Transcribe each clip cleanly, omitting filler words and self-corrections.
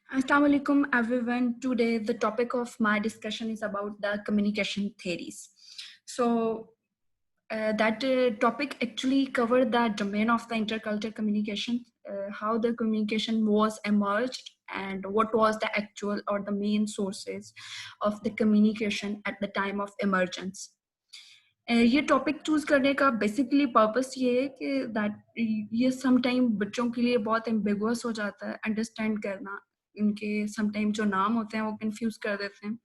Assalamu alaikum everyone. Today the topic of my discussion is about the communication theories. So that topic actually covered the domain of the intercultural communication, how the communication was emerged and what was the actual or the main sources of the communication at the time of emergence. ये topic choose करने का basically purpose ये है कि that ये sometime बच्चों के लिए बहुत एम्बिगुअस हो जाता है अंडरस्टैंड करना. इनके समटाइम जो नाम होते हैं वो कंफ्यूज कर देते हैं.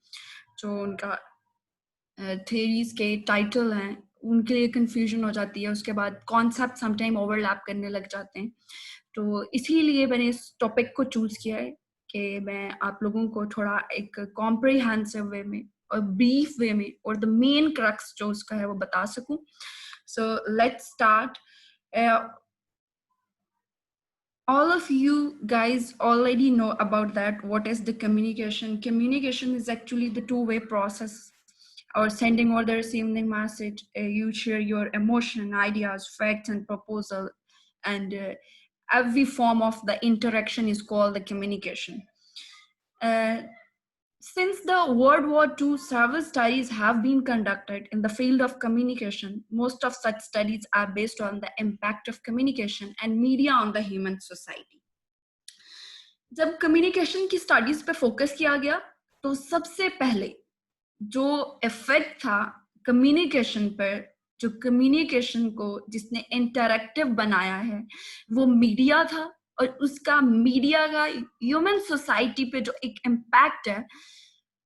जो उनका थ्योरीज के टाइटल हैं उनके लिए कंफ्यूजन हो जाती है. उसके बाद कॉन्सेप्ट समटाइम ओवरलैप करने लग जाते हैं. तो इसीलिए मैंने इस टॉपिक को चूज किया है कि मैं आप लोगों को थोड़ा एक कॉम्प्रिहेंसिव वे में और ब्रीफ वे में और द मेन क्रक्स जो उसका है वो बता सकूं. So let's start. All of you guys already know about that. What is the communication? Communication is actually the two-way process, or sending or the receiving message. You share your emotion, ideas, facts, and proposal, and every form of the interaction is called the communication. Since the World War II, several studies have been conducted in the field of communication. Most of such studies are based on the impact of communication and media on the human society. जब communication की studies पे focus किया गया तो सबसे पहले जो effect था कम्युनिकेशन पर, जो कम्युनिकेशन को जिसने इंटरैक्टिव बनाया है वो मीडिया था. और उसका मीडिया का ह्यूमन सोसाइटी पे जो एक इम्पैक्ट है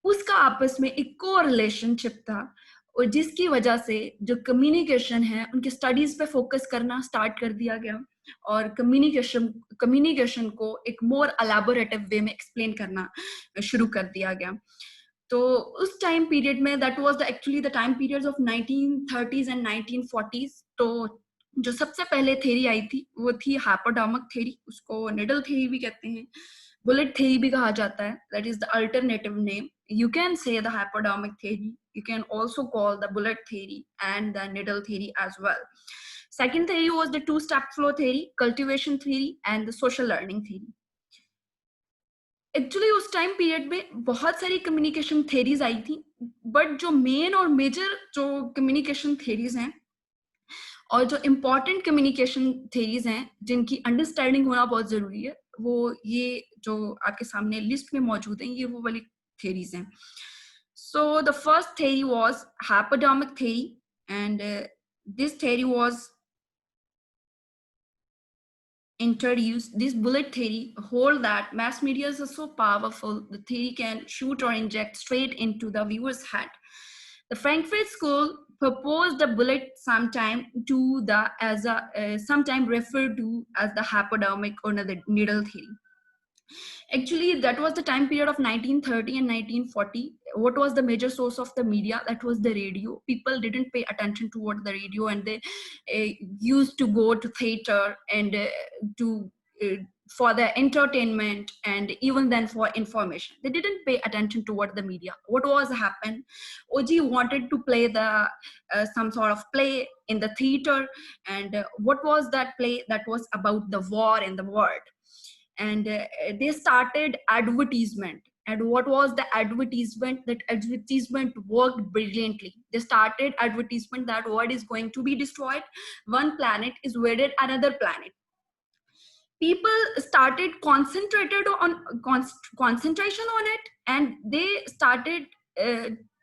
उसका आपस में एक को रिलेशनशिप था. और जिसकी वजह से जो कम्युनिकेशन है उनके स्टडीज पे फोकस करना स्टार्ट कर दिया गया और कम्युनिकेशन को एक मोर एलैबोरेटिव वे में एक्सप्लेन करना शुरू कर दिया गया. तो उस टाइम पीरियड में that was the actually the time periods of 1930s and 1940s. तो जो सबसे पहले थ्योरी आई थी वो थी हाइपोडर्मिक थ्योरी. उसको निडल थ्योरी भी कहते हैं, बुलेट थ्योरी भी कहा जाता है. That is the alternative name. You can say the hypodermic theory. You can also call the bullet theory and the needle theory as well. Second theory was the two-step flow theory, cultivation theory, and the social learning theory. Actually उस time period में बहुत सारी communication theories आई थी, but जो main और major जो communication theories हैं और जो इम्पोर्टेंट कम्युनिकेशन थेरीज हैं जिनकी अंडरस्टैंडिंग होना बहुत जरूरी है, वो ये जो आपके सामने लिस्ट में मौजूद हैं ये वो वाली theories हैं. So the first theory was hypodermic theory, and this theory was introduced. This bullet theory hold that mass media is so powerful the theory can shoot or inject straight into the viewer's head. The Frankfurt School proposed the bullet sometime to the as a sometime referred to as the hypodermic or the needle theory. Actually, that was the time period of 1930 and 1940. What was the major source of the media? That was the radio. People didn't pay attention toward the radio, and they used to go to theater and for the entertainment and even then for information. They didn't pay attention toward the media. What was happened? OG wanted to play the some sort of play in the theater, and what was that play? That was about the war in the world. And they started advertisement. And what was the advertisement? That advertisement worked brilliantly. They started advertisement that world is going to be destroyed, one planet is invaded another planet. People started concentration on it, and they started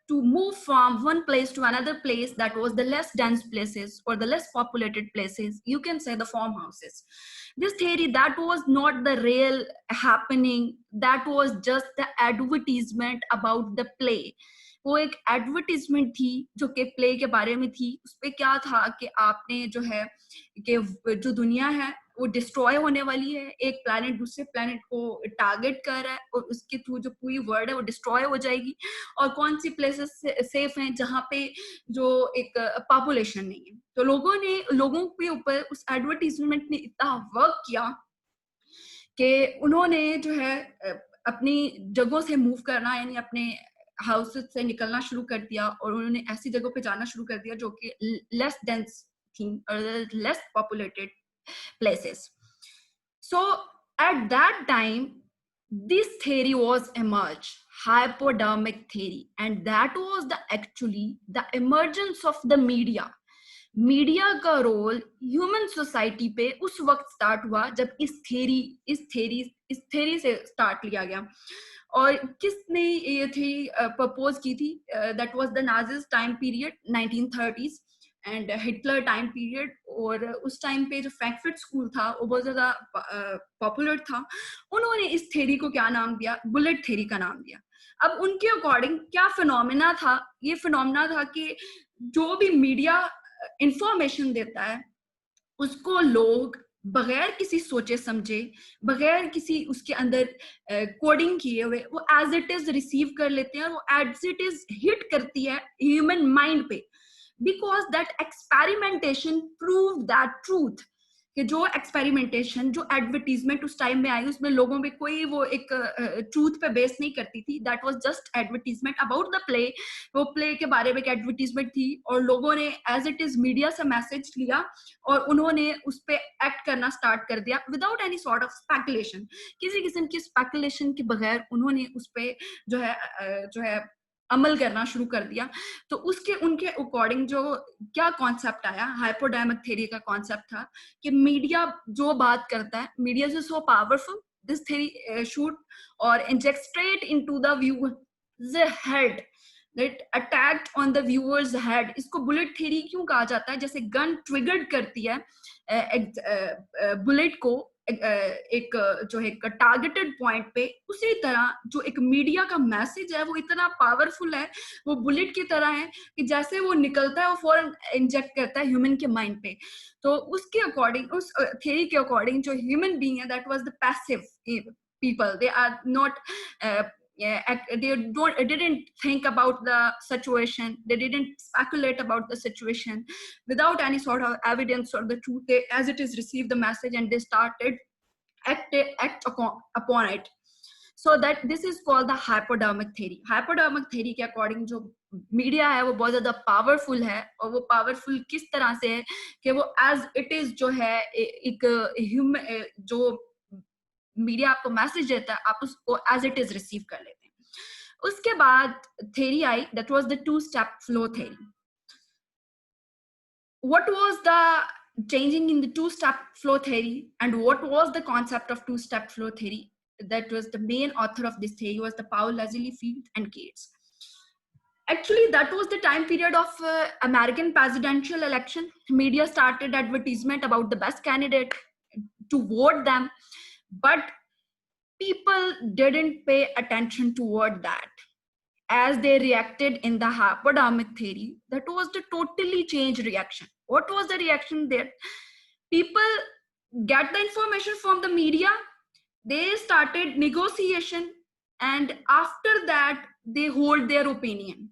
to move from one place to another place that was the less dense places or the less populated places. You can say the farmhouses. This theory, that was not the real happening, that was just the advertisement about the play. वो एक advertisement थी जो कि play के बारे में थी. उस पे क्या था कि आपने जो है कि जो दुनिया है वो डिस्ट्रॉय होने वाली है, एक प्लैनेट दूसरे प्लैनेट को टारगेट कर रहा है और उसके थ्रू जो पूरी वर्ल्ड है वो डिस्ट्रॉय हो जाएगी. और कौन सी प्लेसेस सेफ हैं जहाँ पे जो एक पॉपुलेशन नहीं है. तो लोगों के ऊपर उस एडवर्टीजमेंट ने इतना वर्क किया कि उन्होंने जो है अपनी जगहों से मूव करना, यानी अपने हाउसेस से निकलना शुरू कर दिया और उन्होंने ऐसी जगहों पे जाना शुरू कर दिया जो कि लेस डेंस थी और less populated places. So at that time this theory was emerged, hypodermic theory, and that was the actually the emergence of the media का रोल ह्यूमन सोसाइटी पे उस वक्त स्टार्ट हुआ जब इस थेरी से स्टार्ट लिया गया। और किसने ये थी प्रपोज की थी? That was the Nazis time period 1930s and Hitler time period. और उस टाइम पे जो फ्रैंकफर्ट स्कूल था वो बहुत ज्यादा पॉपुलर था। उन्होंने इस थेरी को क्या नाम दिया? बुलेट थेरी का नाम दिया। अब उनके अकॉर्डिंग क्या फिनोमेना था? ये फिनोमेना था कि जो भी मीडिया इंफॉर्मेशन देता है उसको लोग बगैर किसी सोचे समझे, बगैर किसी उसके अंदर कोडिंग किए हुए वो एज इट इज रिसीव कर लेते हैं और वो एज इट इज हिट करती है ह्यूमन माइंड पे। Because that experimentation prove that truth कि जो एक्सपेरिमेंटेशन, जो एडवर्टीजमेंट उस टाइम में आई उसमें लोगों में कोई वो एक ट्रूथ पे बेस नहीं करती थी। That was just advertisement about the play. वो प्ले के बारे में एक एडवर्टीजमेंट थी और लोगों ने एज इट इज मीडिया से मैसेज लिया और उन्होंने उस पर एक्ट करना स्टार्ट कर दिया without any sort of speculation. किसी किस्म की स्पेकुलेशन के बगैर उन्होंने उस पर जो है अमल करना शुरू कर दिया। तो उसके उनके अकॉर्डिंग जो क्या कॉन्सेप्ट आया, हाइपोडायमिक थ्योरी का कॉन्सेप्ट था कि मीडिया जो बात करता है, media is so powerful, this theory shoot और inject straight into the viewers head, that attacked on the viewers head. इसको बुलेट थ्योरी क्यों कहा जाता है? जैसे गन ट्रिगर्ड करती है बुलेट को एक जो है टारगेटेड पॉइंट पे, उसी तरह जो एक मीडिया का मैसेज है वो इतना पावरफुल है, वो बुलेट की तरह है कि जैसे वो निकलता है वो फौरन इंजेक्ट करता है ह्यूमन के माइंड पे। तो उसके अकॉर्डिंग, उस थ्योरी के अकॉर्डिंग जो ह्यूमन बीइंग है that was the passive people, they are not they didn't think about the situation, they didn't speculate about the situation without any sort of evidence or the truth. They as it is received the message and they started act upon it. So that this is called the hypodermic theory. Hypodermic theory के according जो media है वो बहुत ज्यादा powerful है, और वो powerful किस तरह से है कि वो एज इट इज जो है एक ह्यूमन, जो मीडिया आपको मैसेज देता है आप उसको एज इट इज रिसीव कर लेते हैं। उसके बाद theory I, that was the two step flow theory. what was the changing in the two-step flow theory and what was the concept of two-step flow theory? That was the main author of this theory was the Paul Leslie Field and Gates. Actually that was the time period of American presidential election. Media started advertisement about the best candidate to vote them, but people didn't pay attention toward that. As they reacted in the hypodermic theory, that was the totally changed reaction. What was the reaction there? People get the information from the media, they started negotiation, and after that they hold their opinion.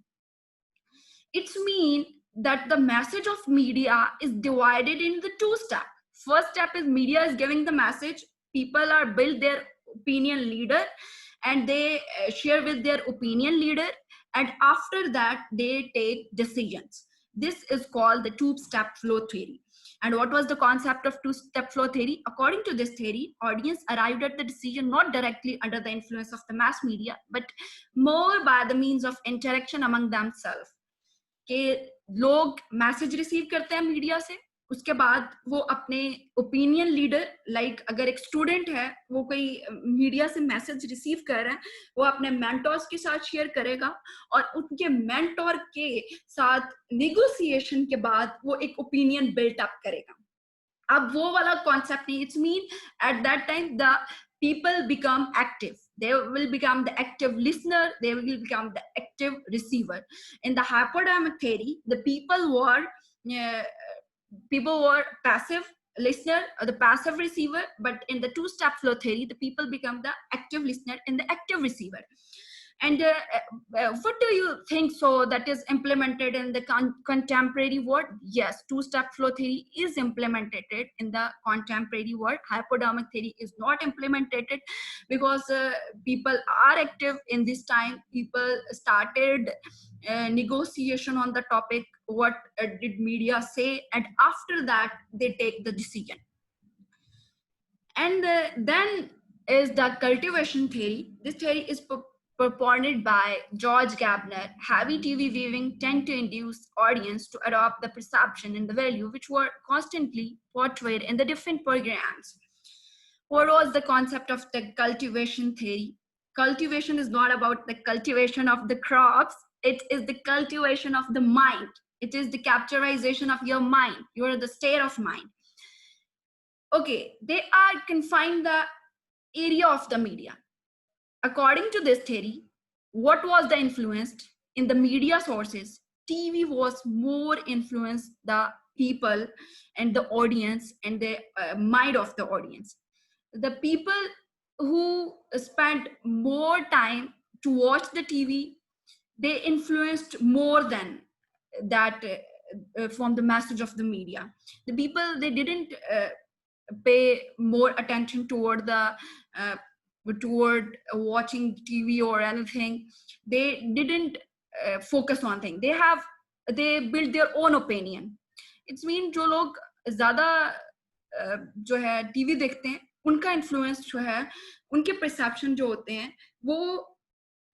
It's mean that the message of media is divided into the two steps. First step is media is giving the message, people are build their opinion leader and they share with their opinion leader, and after that they take decisions. This is called the two-step flow theory. And what was the concept of two-step flow theory? According to this theory, audience arrived at the decision not directly under the influence of the mass media, but more by the means of interaction among themselves. कि लोग message receive करते हैं media से, उसके बाद वो अपने opinion leader, like अगर एक स्टूडेंट है वो कोई मीडिया से मैसेज रिसीव कर रहा है, वो अपने मेंटोर्स के साथ शेयर करेगा और उनके मेंटोर के साथ निगोसिएशन के बाद वो एक ओपिनियन बिल्ट अप करेगा। अब वो वाला कॉन्सेप्ट नहीं, it's mean at that time the people become active, they will become the active listener, they will become the active receiver. In the hypodermic theory, the people were passive listener or the passive receiver, but in the two-step flow theory the people become the active listener and the active receiver. And what do you think so that is implemented in the contemporary world? Yes, two-step flow theory is implemented in the contemporary world. Hypodermic theory is not implemented because people are active in this time. People started negotiation on the topic, what did media say, and after that they take the decision. And then is the cultivation theory. This theory is proponed by George Gabner. Heavy TV viewing tend to induce audience to adopt the perception and the value which were constantly portrayed in the different programs. What was the concept of the cultivation theory? Cultivation is not about the cultivation of the crops. It is the cultivation of the mind. It is the capturization of your mind, the state of mind. Okay, they are confined the area of the media. According to this theory, what was the influence in the media sources? TV was more influenced the people and the audience and the mind of the audience. The people who spent more time to watch the TV, they influenced more than that from the message of the media. The people, they didn't pay more attention toward the toward watching TV or anything. They didn't focus on things. They build their own opinion. It's mean जो लोग ज़्यादा जो है TV देखते हैं, उनका influence जो है, उनके परसेप्शन जो होते हैं, वो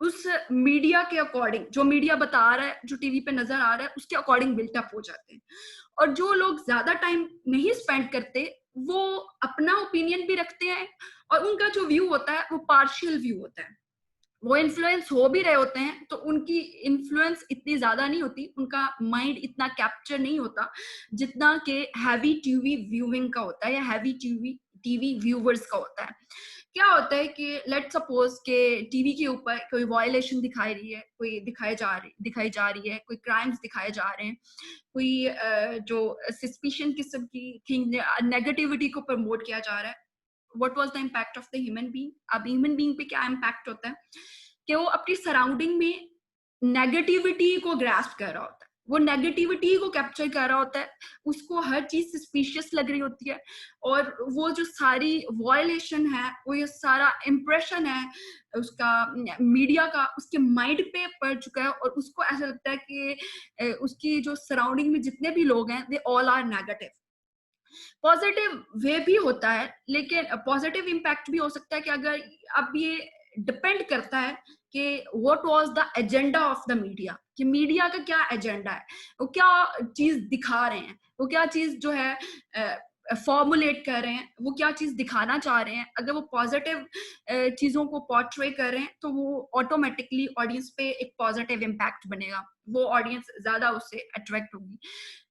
उस मीडिया के अकॉर्डिंग, जो मीडिया बता रहा है, जो टीवी पे नजर आ रहा है, उसके अकॉर्डिंग बिल्टअप हो जाते हैं. और जो लोग ज्यादा टाइम नहीं स्पेंड करते, वो अपना ओपिनियन भी रखते हैं और उनका जो व्यू होता है वो पार्शियल व्यू होता है. वो इन्फ्लुएंस हो भी रहे होते हैं तो उनकी इन्फ्लुएंस इतनी ज्यादा नहीं होती, उनका माइंड इतना कैप्चर नहीं होता जितना कि हैवी टीवी व्यूइंग का होता है या हैवी टीवी व्यूवर्स का होता है. क्या होता है कि लेट सपोज के टीवी के ऊपर कोई वायलेशन दिखाई रही है, कोई दिखाई जा रही है, कोई क्राइम्स दिखाए जा रहे हैं, कोई जो सस्पिशन किस्म की थिंग, नेगेटिविटी को प्रमोट किया जा रहा है. What was the impact of the human being? अब ह्यूमन बीइंग पे क्या इम्पैक्ट होता है कि वो अपनी सराउंडिंग में नेगेटिविटी को ग्रास्प कर रहा होता है, वो नेगेटिविटी को कैप्चर कर रहा होता है, उसको हर चीज सस्पिशियस लग रही होती है, और वो जो सारी वायलेशन है, वो ये सारा इम्प्रेशन है उसका मीडिया का, उसके माइंड पे पड़ चुका है, और उसको ऐसा लगता है कि उसकी जो सराउंडिंग में जितने भी लोग हैं, they all are negative. Positive way भी होता है, लेकिन पॉजिटिव इम्पैक्ट भी हो सकता है कि अगर अब ये डिपेंड करता है कि what was the agenda of the media, कि मीडिया का क्या एजेंडा है, वो क्या चीज दिखा रहे हैं, वो क्या चीज जो है फॉर्मुलेट कर रहे हैं, वो क्या चीज दिखाना चाह रहे हैं. अगर वो पॉजिटिव चीजों को पोर्ट्रे कर रहे हैं तो वो ऑटोमेटिकली ऑडियंस पे एक पॉजिटिव इम्पैक्ट बनेगा, वो ऑडियंस ज्यादा उससे अट्रैक्ट होगी.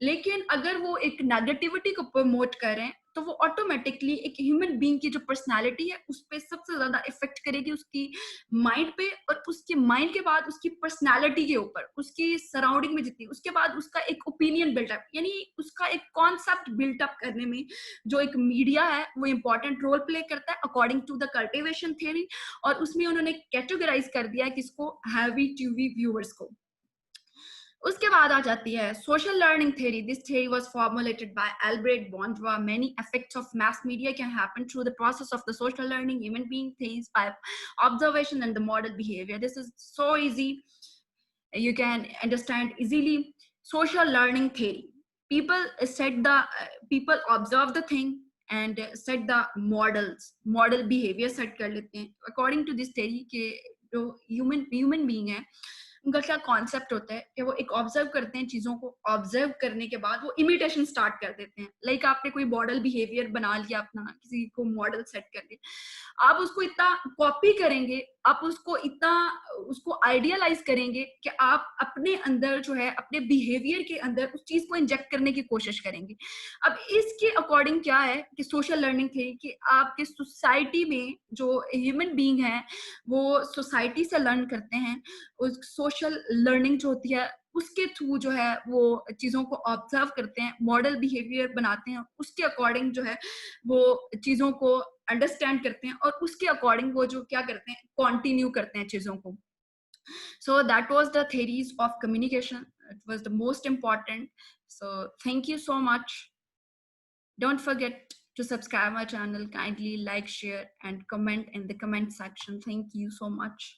लेकिन अगर वो एक नेगेटिविटी को प्रमोट कर रहे हैं तो वो ऑटोमेटिकली एक ह्यूमन बीइंग की जो पर्सनालिटी है उस पर सबसे ज्यादा इफेक्ट करेगी, उसकी माइंड पे, और उसके माइंड के बाद उसकी पर्सनालिटी के ऊपर, उसकी सराउंडिंग में जितनी, उसके बाद उसका एक ओपिनियन बिल्टअप, यानी उसका एक कॉन्सेप्ट बिल्टअप करने में जो एक मीडिया है वो इंपॉर्टेंट रोल प्ले करता है according to the cultivation theory. और उसमें उन्होंने कैटेगराइज कर दिया है किसको, हैवी टीवी व्यूअर्स को. उसके बाद आ जाती है social learning theory. This theory was formulated by Albert Bandura. Many effects of mass media can happen through the process of the social learning human being things by observation and the model behavior. This is so easy, you can understand easily. Social learning theory, people observe the thing and set the model behavior set कर लेते हैं. According to this theory के जो human being है, उनका क्या concept होता है कि वो एक ऑब्जर्व करते हैं चीजों को, ऑब्जर्व करने के बाद वो इमिटेशन स्टार्ट कर देते हैं. लाइक आपने कोई मॉडल बिहेवियर बना लिया अपना, किसी को मॉडल सेट कर लिया, आप उसको इतना कॉपी करेंगे, आप उसको इतना उसको आइडियलाइज करेंगे कि आप अपने अंदर जो है, अपने बिहेवियर के अंदर उस चीज को इंजेक्ट करने की कोशिश करेंगे. अब इसके अकॉर्डिंग क्या है कि सोशल लर्निंग थी कि आपके सोसाइटी में जो ह्यूमन बीइंग है वो सोसाइटी से लर्न करते हैं. उस सोशल लर्निंग जो होती है उसके थ्रू जो है वो चीजों को ऑब्जर्व करते हैं, मॉडल बिहेवियर बनाते हैं, उसके अकॉर्डिंग जो है वो चीजों को अंडरस्टैंड करते हैं, और उसके अकॉर्डिंग वो जो क्या करते हैं, कंटिन्यू करते हैं चीजों को. So that was the theories of communication. It was the most important. So thank you so much. Don't forget to subscribe my channel. Kindly like, share, and comment in the comment section. Thank you so much.